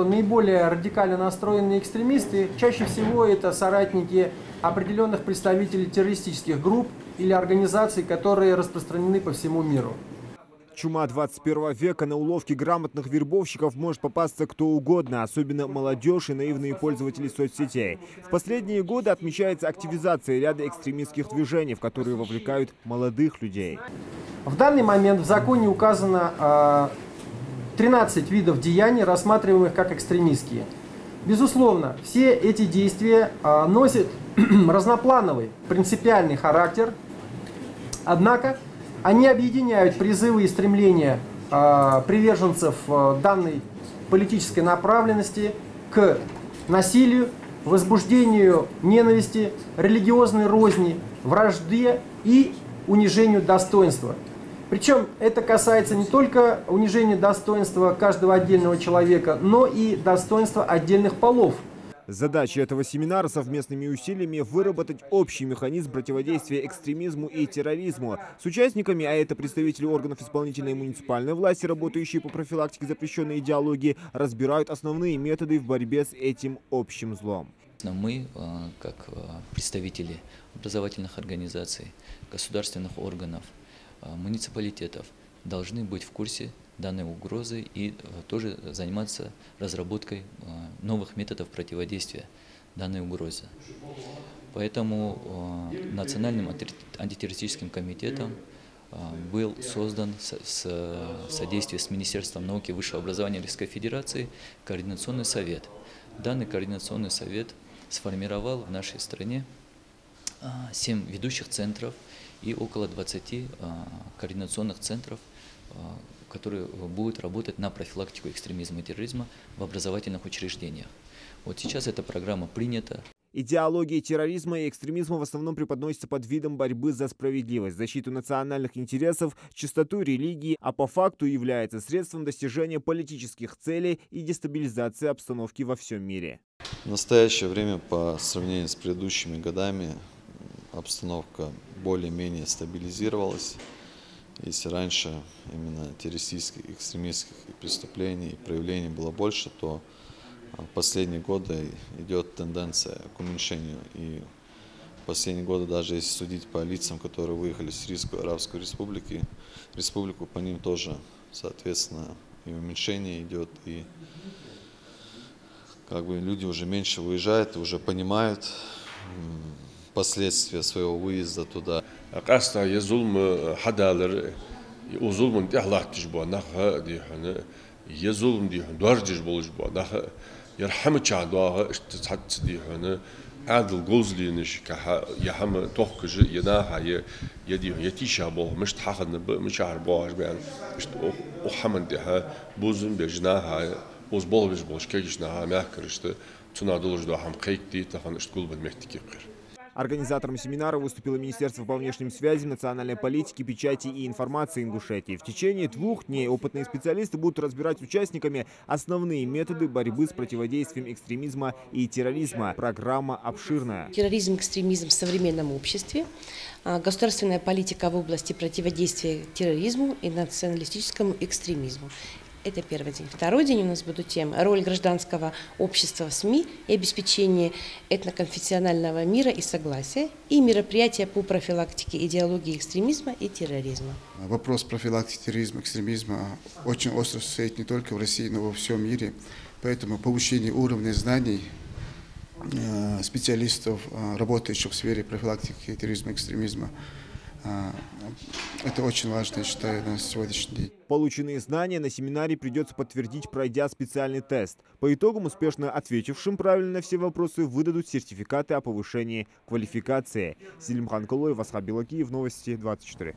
Наиболее радикально настроенные экстремисты чаще всего это соратники определенных представителей террористических групп или организаций, которые распространены по всему миру. Чума 21 века. На уловки грамотных вербовщиков может попасться кто угодно, особенно молодежь и наивные пользователи соцсетей. В последние годы отмечается активизация ряда экстремистских движений, в которые вовлекают молодых людей. В данный момент в законе указано 13 видов деяний, рассматриваемых как экстремистские. Безусловно, все эти действия носят разноплановый, принципиальный характер, однако они объединяют призывы и стремления приверженцев данной политической направленности к насилию, возбуждению ненависти, религиозной розни, вражде и унижению достоинства. Причем это касается не только унижения достоинства каждого отдельного человека, но и достоинства отдельных полов. Задача этого семинара совместными усилиями выработать общий механизм противодействия экстремизму и терроризму. С участниками, а это представители органов исполнительной и муниципальной власти, работающие по профилактике запрещенной идеологии, разбирают основные методы в борьбе с этим общим злом. Мы, как представители образовательных организаций, государственных органов, муниципалитетов, должны быть в курсе данной угрозы и тоже заниматься разработкой новых методов противодействия данной угрозе. Поэтому Национальным антитеррористическим комитетом был создан в содействии с Министерством науки и высшего образования Российской Федерации координационный совет. Данный координационный совет сформировал в нашей стране 7 ведущих центров и около 20 координационных центров, которые будут работать на профилактику экстремизма и терроризма в образовательных учреждениях. Вот сейчас эта программа принята. Идеология терроризма и экстремизма в основном преподносится под видом борьбы за справедливость, защиту национальных интересов, чистоту религии, а по факту является средством достижения политических целей и дестабилизации обстановки во всем мире. В настоящее время, по сравнению с предыдущими годами, обстановка более-менее стабилизировалась. Если раньше именно террористических, экстремистских преступлений и проявлений было больше, то в последние годы идет тенденция к уменьшению. И в последние годы, даже если судить по лицам, которые выехали в Сирийскую Арабскую Республику, по ним тоже, соответственно, и уменьшение идет, и как бы люди уже меньше выезжают, уже понимают последствия своего выезда туда. قصد يظلم حدا وظلم دي الله تجبو نخ دي هنا يظلم دي هنا دوار تجبو جبو نخ يرحم تشعدوها اشتت دي هنا عادل جوزلي نش كح يحم توخج يناها يدي يتي شابو مش تحقد مش عربوش بان مش وحمد ديها بوزن بجناها وز بول بيجبوش كيجناها ما كرشت تنادلج دو هم قيك دي تخن اشتقول بالمحتكي قير. Организатором семинара выступило Министерство по внешним связям, национальной политике, печати и информации Ингушетии. В течение 2 дней опытные специалисты будут разбирать с участниками основные методы борьбы с противодействием экстремизма и терроризма. Программа обширная. Терроризм, экстремизм в современном обществе, государственная политика в области противодействия терроризму и националистическому экстремизму. Это первый день. Второй день у нас будут темы: роль гражданского общества в СМИ и обеспечение этноконфессионального мира и согласия, и мероприятия по профилактике идеологии экстремизма и терроризма. Вопрос профилактики терроризма и экстремизма очень остро стоит не только в России, но и во всем мире. Поэтому повышение уровня знаний специалистов, работающих в сфере профилактики терроризма и экстремизма, это очень важно, я считаю, на сегодняшний день. Полученные знания на семинаре придется подтвердить, пройдя специальный тест. По итогам успешно ответившим правильно на все вопросы выдадут сертификаты о повышении квалификации. Селимхан Кулоев, Асхаб Белакиев, Новости 24.